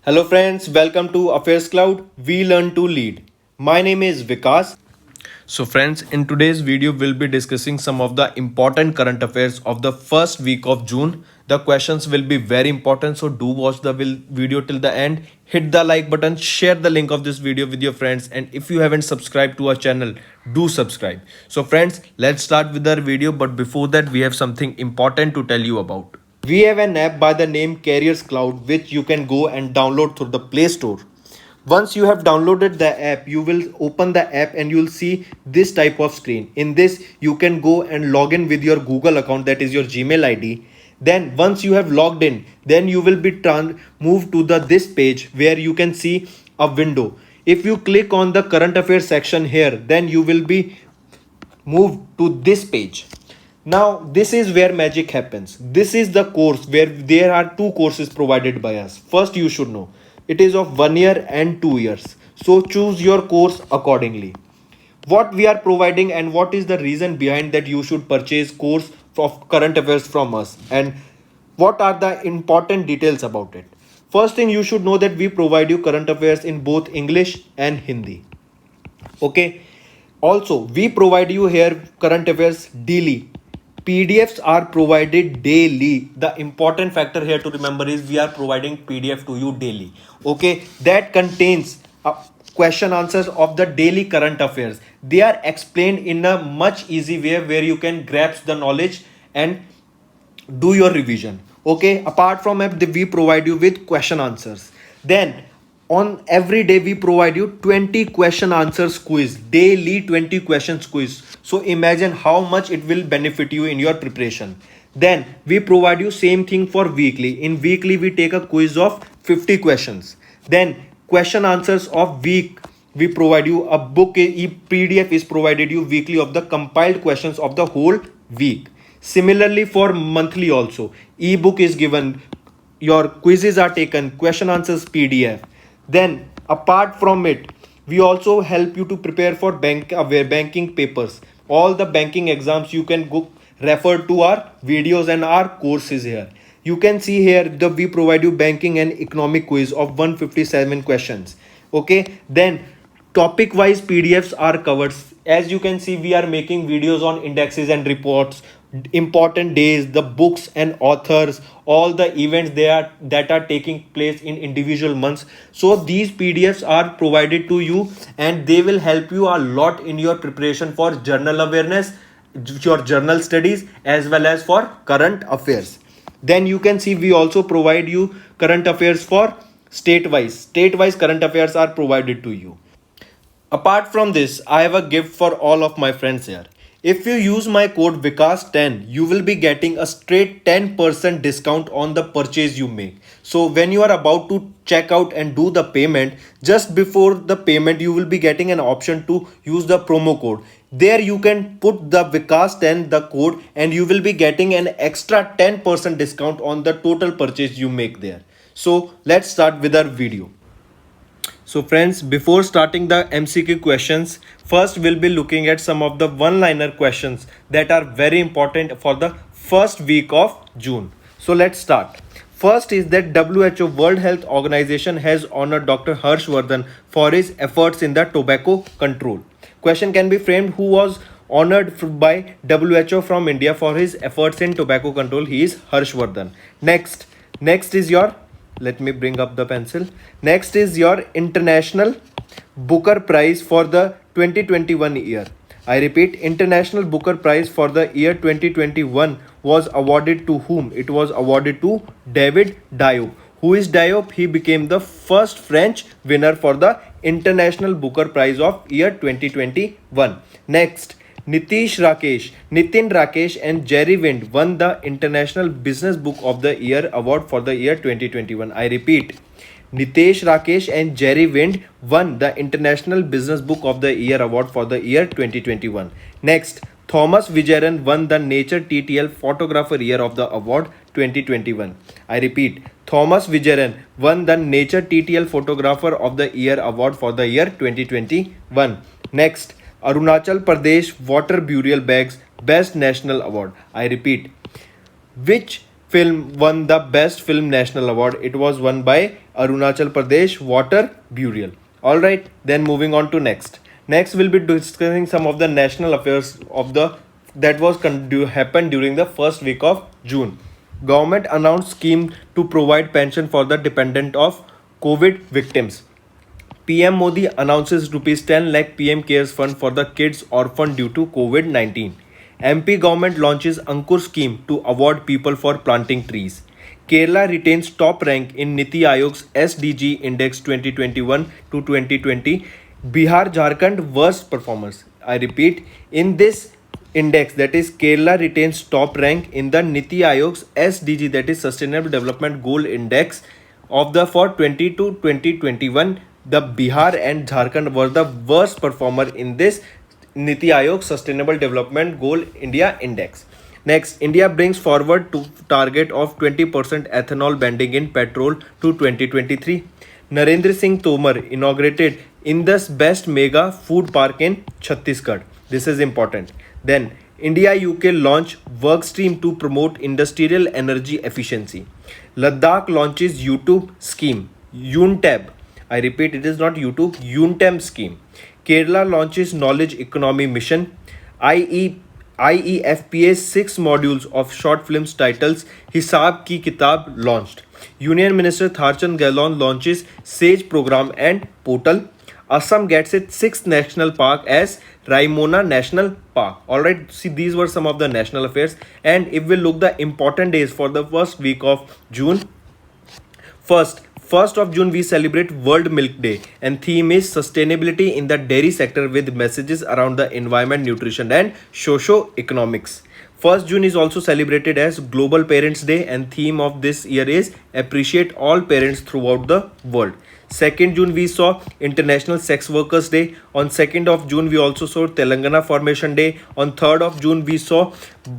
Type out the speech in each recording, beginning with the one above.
Hello, friends. Welcome to Affairs Cloud. We learn to lead. My name is Vikas. So, friends, in today's video, we'll be discussing some of the important current affairs of the first week of June. The questions will be very important, so do watch the video till the end. Hit the like button, share the link of this video with your friends, and if you haven't subscribed to our channel, do subscribe. So, friends, let's start with our video. But before that, we have something important to tell you about. We have an app by the name Carriers Cloud which you can go and download through the Play Store. Once you have downloaded the app, you will open the app and you will see this type of screen. In this, you can go and log in with your Google account, that is your Gmail ID. Then once you have logged in, then you will be moved to this page where you can see a window. If you click on the current affairs section here, then you will be moved to this page. Now this is where magic happens. This is the course where there are two courses provided by us. First, you should know it is of 1 year and 2 years. So choose your course accordingly. What we are providing and what is the reason behind that you should purchase course of current affairs from us, and what are the important details about it. First thing, you should know that we provide you current affairs in both English and Hindi. Okay. Also, we provide you here current affairs daily. PDFs are provided daily. The important factor here to remember is we are providing PDF to you daily. Okay, that contains question answers of the daily current affairs. They are explained in a much easy way where you can grasp the knowledge and do your revision. Okay, apart from app, we provide you with question answers. Then on every day we provide you 20 question answers quiz, daily 20 questions quiz. So imagine how much it will benefit you in your preparation. Then we provide you same thing for weekly. In weekly we take a quiz of 50 questions. Then question answers of week, we provide you a book, PDF is provided you weekly of the compiled questions of the whole week. Similarly for monthly also, ebook is given, your quizzes are taken, question answers PDF. Then apart from it, we also help you to prepare for banking papers. All the banking exams you can go refer to our videos and our courses here. You can see here the we provide you banking and economic quiz of 157 questions. Okay, then topic wise PDFs are covered. As you can see, we are making videos on indexes and reports, important days, the books and authors, all the events that are taking place in individual months. So these PDFs are provided to you and they will help you a lot in your preparation for journal awareness, your journal studies, as well as for current affairs. Then you can see we also provide you current affairs for state wise current affairs are provided to you. Apart from this, I have a gift for all of my friends here. If you use my code Vikas10, you will be getting a straight 10% discount on the purchase you make. So when you are about to check out and do the payment, just before the payment, you will be getting an option to use the promo code. There you can put the Vikas10, the code, and you will be getting an extra 10% discount on the total purchase you make there. So let's start with our video. So friends, before starting the MCQ questions, first we'll be looking at some of the one-liner questions that are very important for the first week of June. So let's start. First is that WHO, World Health Organization, has honored Dr. Harshvardhan for his efforts in the tobacco control. Question can be framed: who was honored by WHO from India for his efforts in tobacco control? He is Harshvardhan. Next is your, let me bring up the pencil. Next is your International Booker Prize for the 2021 year. I repeat, International Booker Prize for the year 2021 was awarded to whom? It was awarded to David Diop. Who is Diop? He became the first French winner for the International Booker Prize of year 2021. Next, Nitin Rakesh and Jerry Wind won the International Business Book of the Year award for the year 2021. I repeat, Nitesh Rakesh and Jerry Wind won the International Business Book of the Year award for the year 2021. Next, Thomas Vijayan won the Nature TTL Photographer Year of the Award 2021. I repeat, Thomas Vijayan won the Nature TTL Photographer of the Year award for the year 2021. Next, Arunachal Pradesh Water Burial Bags Best National Award. I repeat, which film won the Best Film National Award. It was won by Arunachal Pradesh Water Burial. All right, then moving on to next. Next, we'll be discussing some of the national affairs of the that was happened during the first week of June. Government announced scheme to provide pension for the dependent of COVID victims. PM Modi announces rupees 10 lakh PM Cares Fund for the kids orphaned due to COVID-19. MP government launches Ankur scheme to award people for planting trees. Kerala retains top rank in Niti Aayog's SDG Index 2021 to 2020. Bihar Jharkhand worst performers. I repeat, in this index, that is Kerala retains top rank in the Niti Aayog's SDG, that is Sustainable Development Goal Index of the for 20 to 2021. The Bihar and Jharkhand were the worst performer in this Niti Aayog Sustainable Development Goal India Index. Next, India brings forward to target of 20% ethanol blending in petrol to 2023. Narendra Singh Tomar inaugurated Indus Best Mega Food Park in Chhattisgarh. This is important. Then, India UK launch workstream to promote industrial energy efficiency. Ladakh launches YouTube scheme, UNTAB. I repeat, it is not YouTube, UNTAB scheme. Kerala launches knowledge economy mission. IEFPA's 6 modules of short films titles Hisab Ki Kitab launched. Union Minister Tharchand Gehlot launches SAGE program and portal. Assam gets its 6th national park as Raimona National Park. Alright, see, these were some of the national affairs. And if we look the important days for the first week of June, First of June we celebrate World Milk Day and theme is sustainability in the dairy sector with messages around the environment, nutrition and socio-economics. 1st June is also celebrated as Global Parents Day and theme of this year is appreciate all parents throughout the world. 2nd June we saw International Sex Workers Day. On 2nd of June we also saw Telangana Formation Day. On 3rd of June we saw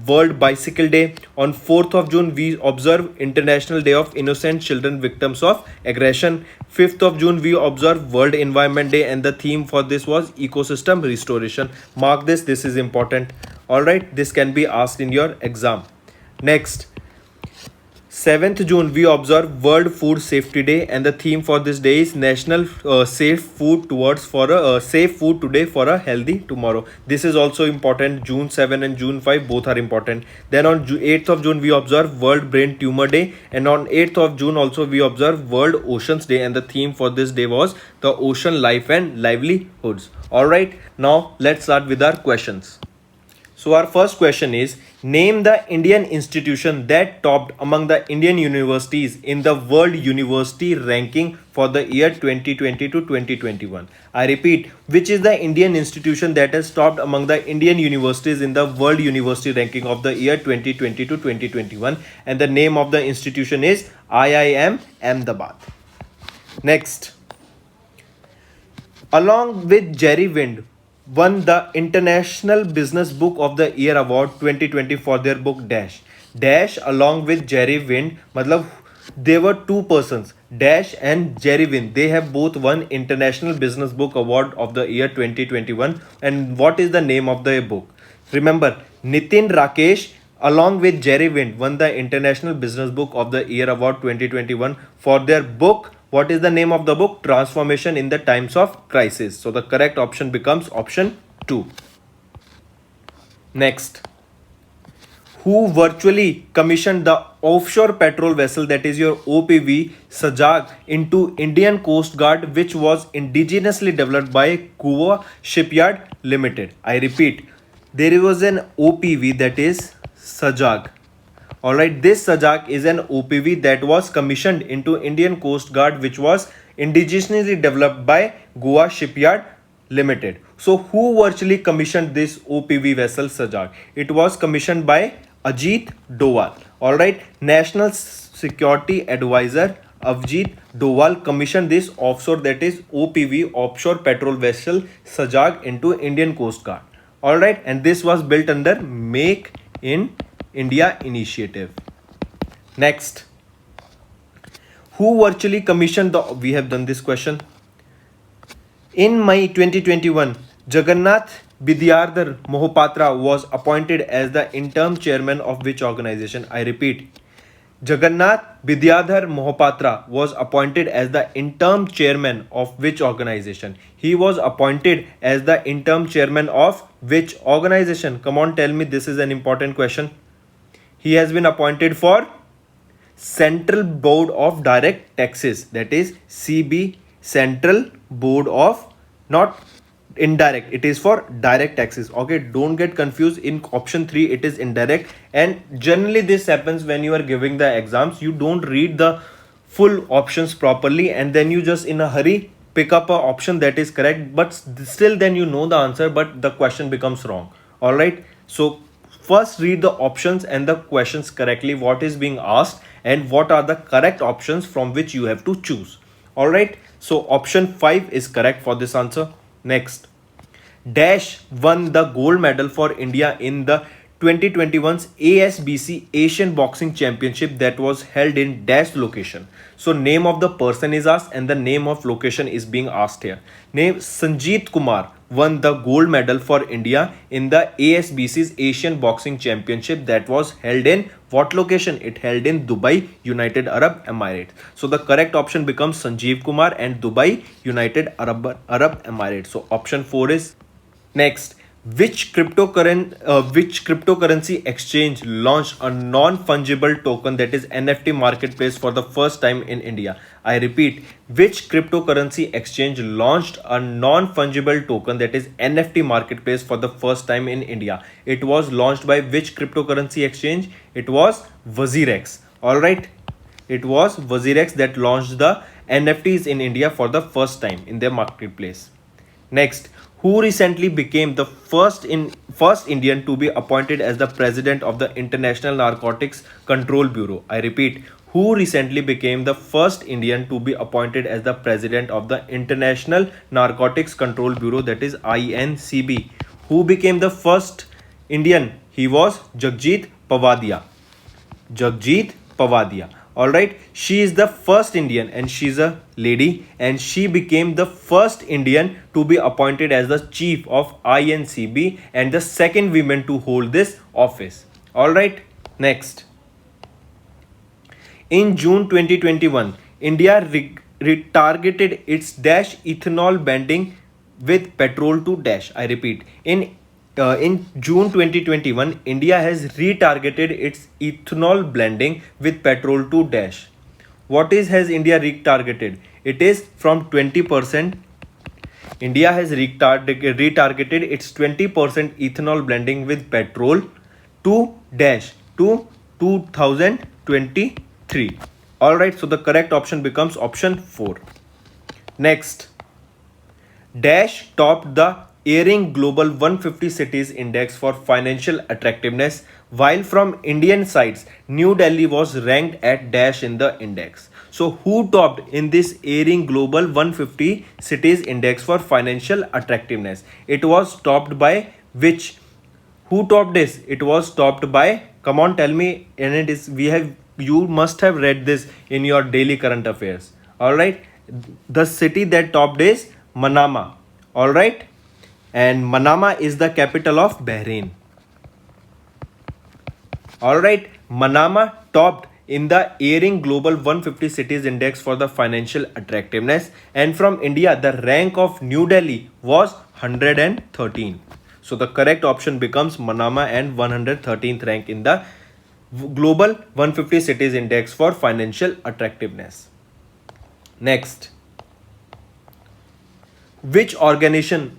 World Bicycle Day. On 4th of June we observe International Day of Innocent Children Victims of Aggression. 5th of June we observe World Environment Day and the theme for this was ecosystem restoration. Mark this is important. Alright, this can be asked in your exam. Next, 7th June we observe World Food Safety Day and the theme for this day is National Safe Food Towards for a Safe Food Today for a Healthy Tomorrow. This is also important. June 7 and June 5 both are important. Then on 8th of June we observe World Brain Tumor Day and on 8th of June also we observe World Oceans Day and the theme for this day was the ocean life and livelihoods. Alright, now let's start with our questions. So our first question is, name the Indian institution that topped among the Indian universities in the World University Ranking for the year 2020 to 2021. I repeat, which is the Indian institution that has topped among the Indian universities in the World University Ranking of the year 2020 to 2021 and the name of the institution is IIM Ahmedabad. Next, along with Jerry Wind, won the International Business Book of the Year Award 2020 for their book Dash. Dash along with Jerry Wind, matlab they were two persons, Dash and Jerry Wind. They have both won International Business Book Award of the Year 2021. And what is the name of the book? Remember, Nitin Rakesh along with Jerry Wind won the International Business Book of the Year Award 2021 for their book. What is the name of the book? Transformation in the Times of Crisis. So the correct option becomes option 2. Next, who virtually commissioned the offshore patrol vessel, that is your OPV Sajag, into Indian Coast Guard, which was indigenously developed by Goa Shipyard Limited? I repeat, there was an OPV that is Sajag. Alright, this Sajak is an OPV that was commissioned into Indian Coast Guard, which was indigenously developed by Goa Shipyard Limited. So who virtually commissioned this OPV vessel Sajak? It was commissioned by Ajit Doval. Alright, National Security Advisor Avjit Doval commissioned this offshore, that is OPV, offshore patrol vessel Sajak, into Indian Coast Guard. Alright, and this was built under Make in India initiative. Next, who virtually commissioned the, we have done this question. In May 2021, Jagannath Bidyardhar Mohapatra was appointed as the interim chairman of which organization? I repeat, Jagannath Vidyadhar Mohapatra was appointed as the interim chairman of which organization? He was appointed as the interim chairman of which organization? Come on, tell me, this is an important question. He has been appointed for Central Board of Direct Taxes, that is CB, Central Board of, not indirect, it is for direct taxes. Okay, don't get confused. In option 3 it is indirect, and generally this happens when you are giving the exams. You don't read the full options properly, and then you just in a hurry pick up a option that is correct, but still then you know the answer, but the question becomes wrong. All right, so first read the options and the questions correctly, what is being asked and what are the correct options from which you have to choose. All right, so option 5 is correct for this answer. Next, Dash won the gold medal for India in the 2021's ASBC Asian Boxing Championship that was held in Dash location. So name of the person is asked and the name of location is being asked here. Name Sanjeet Kumar won the gold medal for India in the ASBC's Asian Boxing Championship that was held in what location? It held in Dubai, United Arab Emirates. So the correct option becomes Sanjeev Kumar and Dubai, United Arab Emirates. So option 4 is next. Which cryptocurrency exchange launched a non-fungible token, that is NFT marketplace, for the first time in India? I repeat, which cryptocurrency exchange launched a non-fungible token, that is NFT marketplace, for the first time in India? It was launched by which cryptocurrency exchange? It was WazirX. All right, it was WazirX that launched the NFTs in India for the first time in their marketplace. Next, who recently became the first Indian to be appointed as the president of the International Narcotics Control Bureau? I repeat, who recently became the first Indian to be appointed as the president of the International Narcotics Control Bureau, that is INCB? Who became the first Indian? He was Jagjit Pavadia. Jagjit Pavadia. All right, she is the first Indian and she's a lady, and she became the first Indian to be appointed as the chief of INCB and the second woman to hold this office. All right, next. In June 2021, India retargeted its Dash ethanol blending with petrol to Dash. I repeat, in June 2021, India has retargeted its ethanol blending with petrol to Dash. What is has India retargeted? It is from 20%. India has retargeted its 20% ethanol blending with petrol to Dash to 2023. Alright, so the correct option becomes option 4. Next, Dash topped the Airing Global 150 Cities Index for financial attractiveness, while from Indian sides, New Delhi was ranked at Dash in the index. So who topped in this Airing Global 150 Cities Index for financial attractiveness? It was topped by which? Who topped this? It was topped by, come on, tell me, and it is, you must have read this in your daily current affairs. All right, the city that topped is Manama. All right, and Manama is the capital of Bahrain. All right, Manama topped in the Airing Global 150 Cities Index for the financial attractiveness, and from India the rank of New Delhi was 113. So the correct option becomes Manama and 113th rank in the Global 150 Cities Index for financial attractiveness. Next, which organization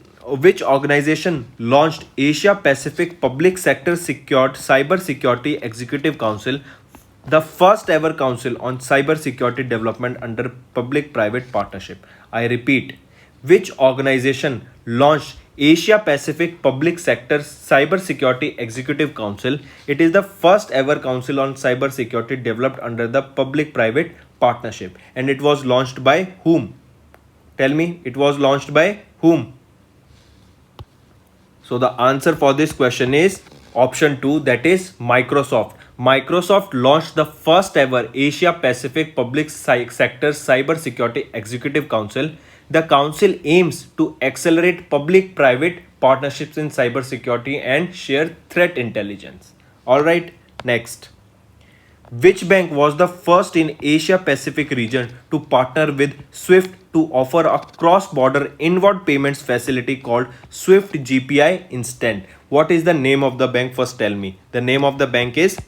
launched Asia Pacific Public Sector Cyber Security Executive Council, the first ever council on cyber security development under public-private partnership? I repeat, which organization launched Asia Pacific Public Sector Cyber Security Executive Council? It is the first ever council on cyber security developed under the public-private partnership, and it was launched by whom? Tell me, it was launched by whom? So the answer for this question is option 2, that is Microsoft. Microsoft launched the first ever Asia Pacific Public Sector Cyber Security Executive Council. The council aims to accelerate public-private partnerships in cybersecurity and share threat intelligence. All right, next. Which bank was the first in Asia Pacific region to partner with SWIFT to offer a cross-border inward payments facility called SWIFT GPI Instant? What is the name of the bank? First tell me. The name of the bank is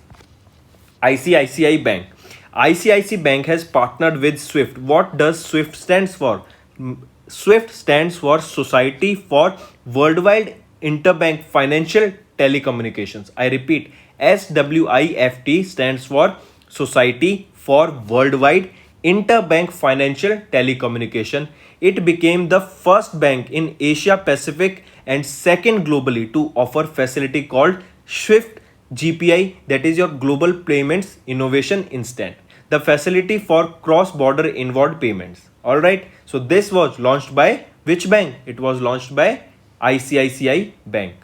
ICICI Bank. ICICI Bank has partnered with SWIFT. What does SWIFT stands for? SWIFT stands for Society for Worldwide Interbank Financial Telecommunications. I repeat, SWIFT stands for Society for Worldwide Interbank Financial Telecommunication. It became the first bank in Asia Pacific and second globally to offer facility called SWIFT GPI, that is your Global Payments Innovation Instant, the facility for cross-border inward payments. Alright, so this was launched by which bank? It was launched by ICICI Bank.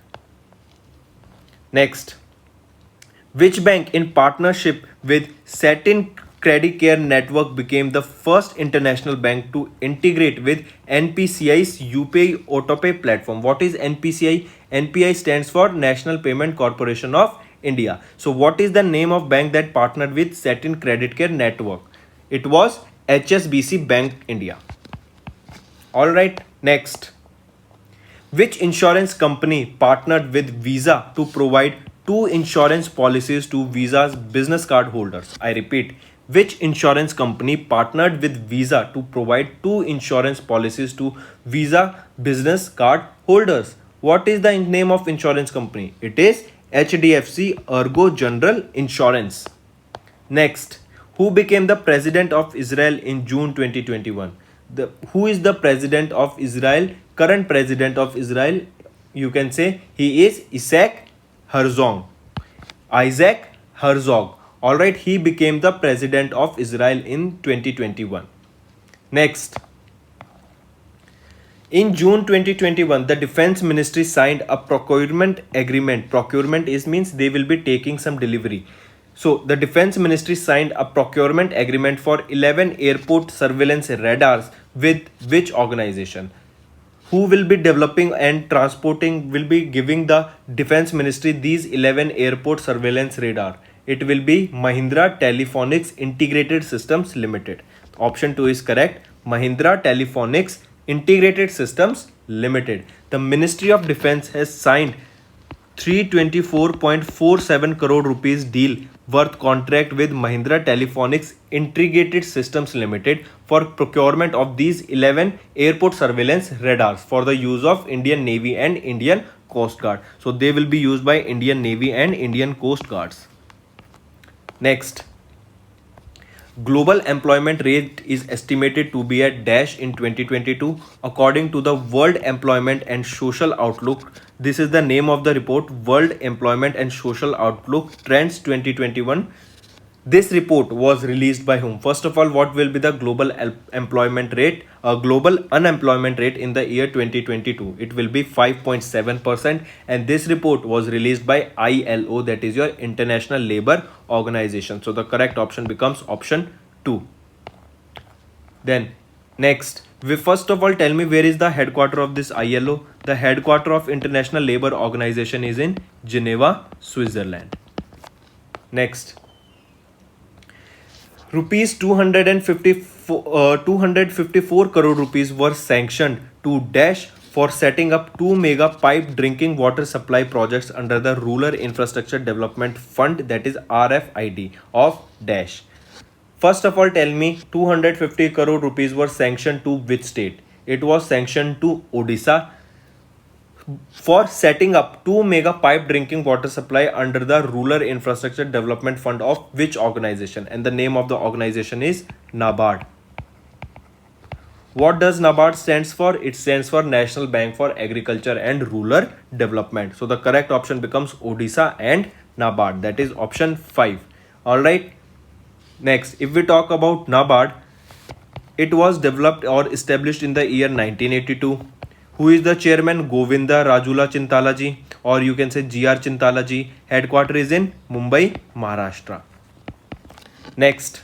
Next, which bank in partnership with Satin Credicare Network became the first international bank to integrate with NPCI's UPI AutoPay platform? What is NPCI? NPI stands for National Payment Corporation of India. So what is the name of bank that partnered with Satin Creditcare Network? It was HSBC Bank India. Alright, next. Which insurance company partnered with Visa to provide two insurance policies to Visa's business card holders? I repeat, which insurance company partnered with Visa to provide two insurance policies to Visa business card holders? What is the name of insurance company? It is HDFC Ergo General Insurance. Next, who became the president of Israel in June 2021? Who is the president of Israel? Current president of Israel, you can say he is Isaac Herzog. Isaac Herzog. Alright, he became the president of Israel in 2021. Next, in June 2021, the Defense Ministry signed a procurement agreement. Procurement means they will be taking some delivery. So the Defense Ministry signed a procurement agreement for 11 airport surveillance radars with which organization? Who will be developing and transporting, will be giving the Defense Ministry these 11 airport surveillance radar? It will be Mahindra Telephonics Integrated Systems Limited. Option 2 is correct. Mahindra Telephonics Integrated Systems Limited. The Ministry of Defense has signed 324.47 crore rupees deal worth contract with Mahindra Telephonics Integrated Systems Limited for procurement of these 11 airport surveillance radars for the use of Indian Navy and Indian Coast Guard. So they will be used by Indian Navy and Indian Coast Guards. Next, global employment rate is estimated to be at dash in 2022 according to the World Employment and Social Outlook. This is the name of the report, World Employment and Social Outlook Trends 2021. This report was released by whom? First of all, what will be the global employment rate, global unemployment rate in the year 2022? It will be 5.7%, and this report was released by ILO, that is your International Labour Organization. So the correct option becomes option 2. Then next, first of all, tell me where is the headquarter of this ILO? The headquarter of International Labour Organization is in Geneva, Switzerland. Next, rupees 254 crore rupees were sanctioned to dash for setting up 2 mega pipe drinking water supply projects under the Rural Infrastructure Development Fund, that is RFID of dash. First of all, tell me 250 crore rupees were sanctioned to which state? It was sanctioned to Odisha for setting up 2 mega pipe drinking water supply under the Rural Infrastructure Development Fund of which organization? And the name of the organization is NABARD. What does NABARD stands for? It stands for National Bank for Agriculture and Rural Development. So the correct option becomes Odisha and NABARD, that is option 5. Alright. Next, if we talk about NABARD, it was developed or established in the year 1982. Who is the chairman? Govinda Rajula Chintalaji, or you can say GR Chintalaji. Headquarter is in Mumbai, Maharashtra. Next,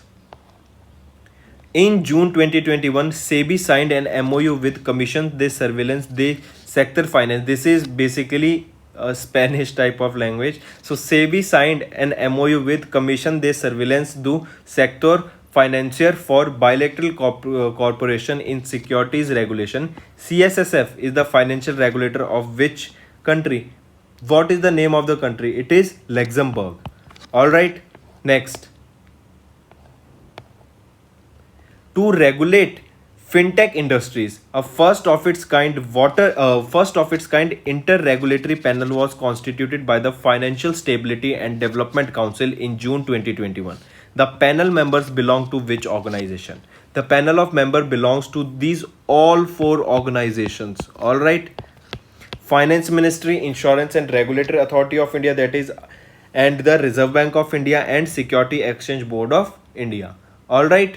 in June 2021, SEBI signed an MOU with Commission de Surveillance de Sector Finance. This is basically a Spanish type of language. So SEBI signed an MOU with Commission de Surveillance do Sector Financier for bilateral cooperation in securities regulation. CSSF is the financial regulator of which country? What is the name of the country? It is Luxembourg. All right. Next, to regulate fintech industries, a first of its kind inter-regulatory panel was constituted by the Financial Stability and Development Council in June 2021. The panel members belong to which organization? The panel of member belongs to these all four organizations. All right. Finance Ministry, Insurance and Regulatory Authority of India, that is, and the Reserve Bank of India and Security Exchange Board of India. All right.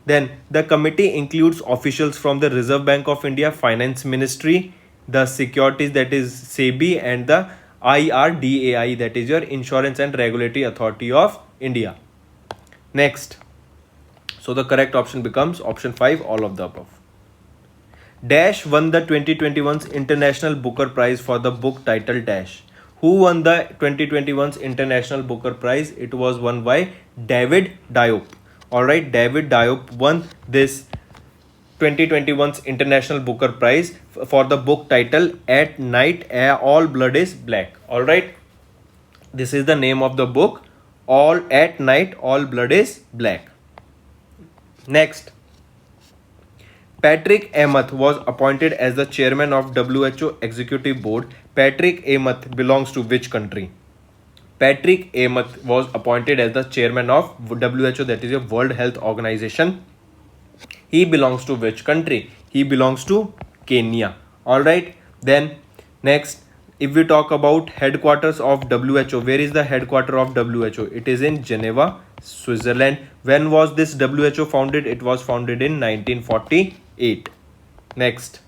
Then the committee includes officials from the Reserve Bank of India, Finance Ministry, the Securities, that is SEBI, and the IRDAI, that is your Insurance and Regulatory Authority of India. Next. So the correct option becomes option 5, all of the above. Dash won the 2021's International Booker Prize for the book titled Dash. Who won the 2021's International Booker Prize? It was won by David Diop. Alright, David Diop won this 2021's International Booker Prize for the book title At Night All Blood is Black. Alright, this is the name of the book, At Night All Blood is Black. Next, Patrick Amos was appointed as the chairman of WHO Executive Board. Patrick Amos belongs to which country? Patrick Amos was appointed as the chairman of WHO, that is your World Health Organization. He belongs to which country? He belongs to Kenya. Alright. Then next, if we talk about headquarters of WHO, where is the headquarter of WHO? It is in Geneva, Switzerland. When was this WHO founded? It was founded in 1948. Next,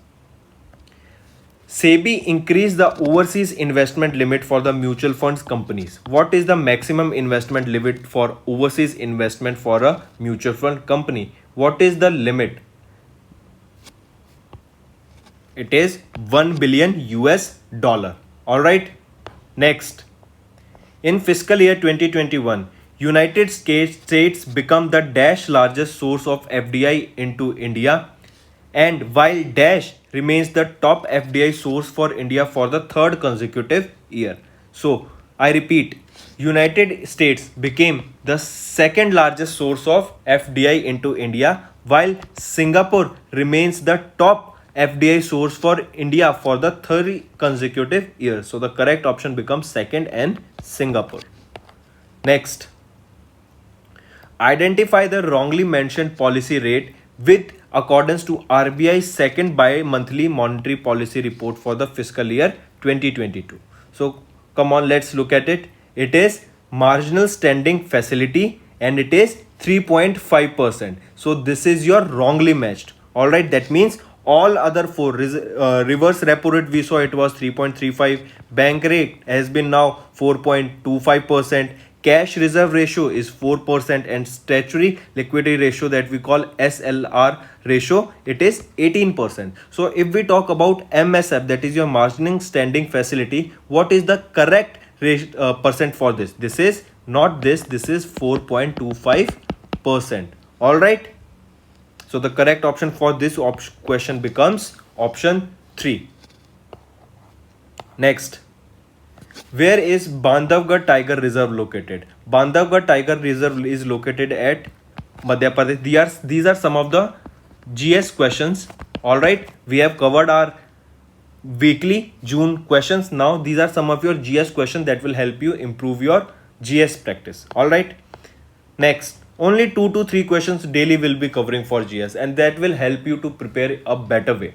SEBI increased the overseas investment limit for the mutual funds companies. What is the maximum investment limit for overseas investment for a mutual fund company? What is the limit? It is $1 billion US. All right. Next, in fiscal year 2021, United States become the dash largest source of FDI into India, and while dash remains the top FDI source for India for the third consecutive year. So I repeat, United States became the second largest source of FDI into India, while Singapore remains the top FDI source for India for the third consecutive year. So the correct option becomes second and Singapore. Next, identify the wrongly mentioned policy rate with accordance to RBI's second bi-monthly monetary policy report for the fiscal year 2022. So come on, let's look at it. It is marginal standing facility and it is 3.5%. So this is your wrongly matched. All right, that means all other four, reverse repo rate we saw, it was 3.35, bank rate has been now 4.25%, cash reserve ratio is 4%, and statutory liquidity ratio, that we call SLR ratio, it is 18%. So if we talk about MSF, that is your margining standing facility, what is the correct percent for this? This is not this, this is 4.25%. all right. So the correct option for this question becomes option 3. Next, where is Bandhavgarh Tiger Reserve located? Bandhavgarh Tiger Reserve is located at Madhya Pradesh. These are some of the GS questions. All right, we have covered our weekly June questions. Now these are some of your GS questions that will help you improve your GS practice. All right. Next, only 2 to 3 questions daily will be covering for GS, and that will help you to prepare a better way.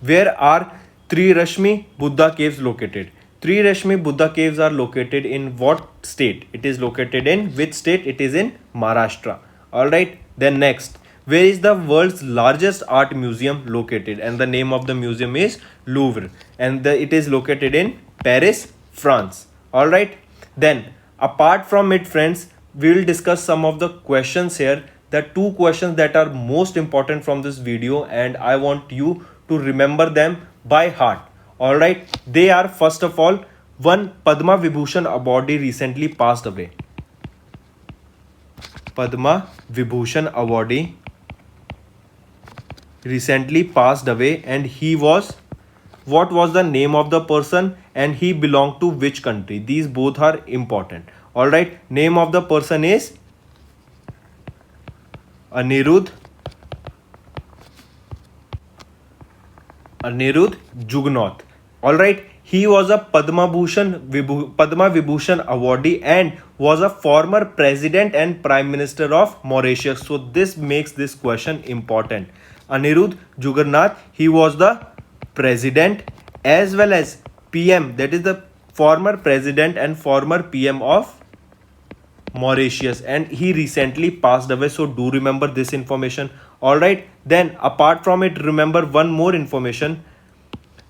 Where are Trirashmi Buddha caves located? Trirashmi Buddha caves are located in what state? It is located in which state? It is in Maharashtra. All right. Then next, where is the world's largest art museum located? And the name of the museum is Louvre, and it is located in Paris, France. All right. Then apart from it, friends, we will discuss some of the questions here. The 2 questions that are most important from this video, and I want you to remember them by heart. All right. They are, first of all, One Padma Vibhushan awardee recently passed away. Padma Vibhushan awardee recently passed away, and he was, what was the name of the person, and he belonged to which country? These both are important. All right, name of the person is Anirudh Jugnauth. All right, he was a Padma Vibhushan awardee and was a former president and prime minister of Mauritius. So this makes this question important. Anirudh Jugnauth, he was the president as well as PM, that is the former president and former PM of Mauritius, and he recently passed away. So do remember this information. All right, then apart from it, remember one more information,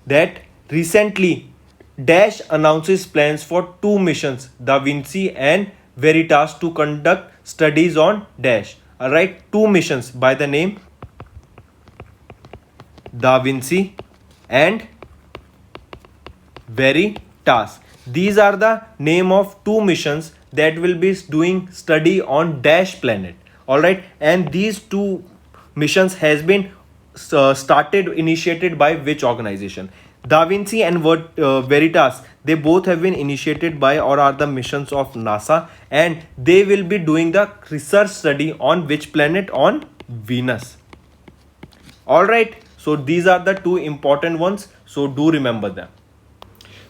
that recently Dash announces plans for two missions, Da Vinci and Veritas, to conduct studies on Dash. All right, two missions by the name Da Vinci and Veritas. These are the name of two missions that will be doing study on Dash planet. All right, and these two missions has been initiated by which organization? Da Vinci and Veritas, they both have been initiated by or are the missions of NASA, and they will be doing the research study on which planet? On Venus. All right, so these are the two important ones, so do remember them.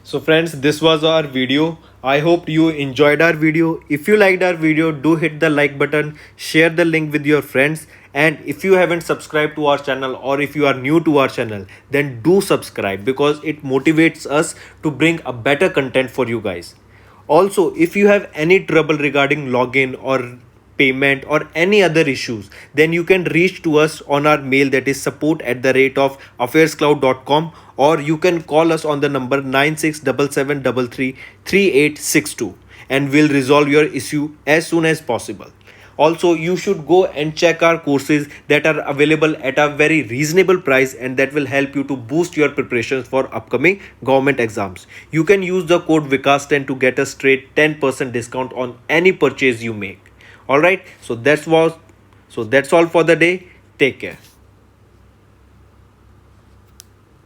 So friends, this was our video. I hope you enjoyed our video. If you liked our video, do hit the like button, share the link with your friends, and if you haven't subscribed to our channel or if you are new to our channel, then do subscribe because it motivates us to bring a better content for you guys. Also, if you have any trouble regarding login or payment or any other issues, then you can reach to us on our mail, that is support@affairscloud.com, or you can call us on the number 9677333862, and we'll resolve your issue as soon as possible. Also, you should go and check our courses that are available at a very reasonable price, and that will help you to boost your preparations for upcoming government exams. You can use the code Vikas10 to get a straight 10% discount on any purchase you make. All right, so that's all for the day. Take care.